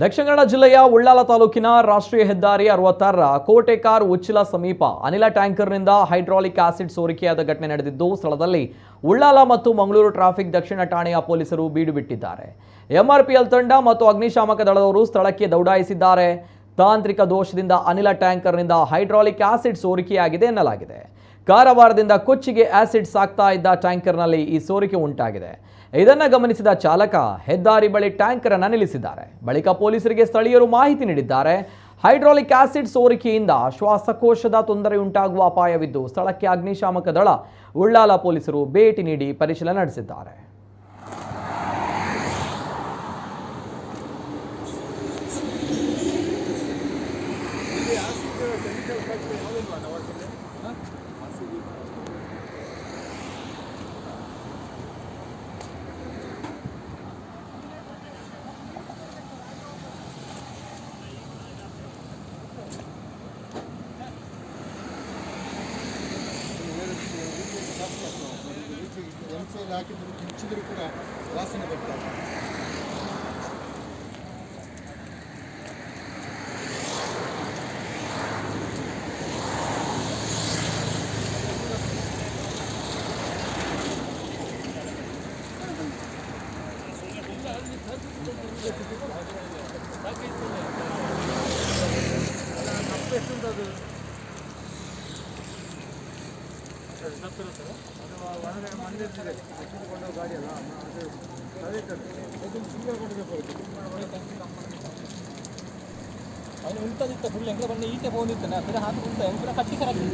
ದಕ್ಷಿಣ ಕನ್ನಡ ಜಿಲ್ಲೆಯ ಉಳ್ಳಾಲ ತಾಲೂಕಿನ ರಾಷ್ಟ್ರೀಯ ಹೆದ್ದಾರಿ 66ರ ಕೋಟೆಕಾರ್ ಉಚ್ಚಿಲ ಸಮೀಪ ಅನಿಲ ಟ್ಯಾಂಕರ್ನಿಂದ ಹೈಡ್ರಾಲಿಕ್ ಆಸಿಡ್ ಸೋರಿಕೆಯಾದ ಘಟನೆ ನಡೆದಿದ್ದು ಸ್ಥಳದಲ್ಲಿ ಉಳ್ಳಾಲ ಮತ್ತು ಮಂಗಳೂರು ಟ್ರಾಫಿಕ್ ದಕ್ಷಿಣ ಠಾಣೆಯ ಪೊಲೀಸರು ಬೀಡು ಬಿಟ್ಟಿದ್ದಾರೆ. ಎಂಆರ್ಪಿಎಲ್ ತಂಡ ಮತ್ತು ಅಗ್ನಿಶಾಮಕ ದಳದವರು ಸ್ಥಳಕ್ಕೆ ದೌಡಾಯಿಸಿದ್ದಾರೆ. ತಾಂತ್ರಿಕ ದೋಷದಿಂದ ಅನಿಲ ಟ್ಯಾಂಕರ್ನಿಂದ ಹೈಡ್ರಾಲಿಕ್ ಆಸಿಡ್ ಸೋರಿಕೆಯಾಗಿದೆ ಎನ್ನಲಾಗಿದೆ. ಕಾರವಾರದಿಂದ ಕೊಚ್ಚಿಗೆ ಆಸಿಡ್ ಸಾಕ್ತಾ ಇದ್ದ ಟ್ಯಾಂಕರ್ನಲ್ಲಿ ಈ ಸೋರಿಕೆ ಉಂಟಾಗಿದೆ. ಇದನ್ನು ಗಮನಿಸಿದ ಚಾಲಕ ಹೆದ್ದಾರಿ ಬಳಿ ಟ್ಯಾಂಕರ್ ಅನ್ನು ನಿಲ್ಲಿಸಿದ್ದಾರೆ. ಬಳಿಕ ಪೊಲೀಸರಿಗೆ ಸ್ಥಳೀಯರು ಮಾಹಿತಿ ನೀಡಿದ್ದಾರೆ. ಹೈಡ್ರಾಲಿಕ್ ಆಸಿಡ್ ಸೋರಿಕೆಯಿಂದ ಶ್ವಾಸಕೋಶದ ತೊಂದರೆ ಉಂಟಾಗುವ ಅಪಾಯವಿದ್ದು ಸ್ಥಳಕ್ಕೆ ಅಗ್ನಿಶಾಮಕ ದಳ, ಉಳ್ಳಾಲ ಪೊಲೀಸರು ಭೇಟಿ ನೀಡಿ ಪರಿಶೀಲನೆ ನಡೆಸಿದ್ದಾರೆ. ಹಾಕಿದ್ರು ಕಿಂಚಿದ್ರು ಕೂಡ ವಾಸನೆ ಬರ್ತಾರೆ. ಗಾಡಿ ಅಲ್ಲ ಉಂಟದಿತ್ತ ಫುಲ್ ಎಂಕ್ಲ ಬಂದು ಈಚೆ ಹೋಗಿತ್ತಾನೆ ಅದರ ಹಾಕಿ ಉಂಟ ಎಂಕ್ಲ ಕಟ್ಟಿ ಕರಾಗಿ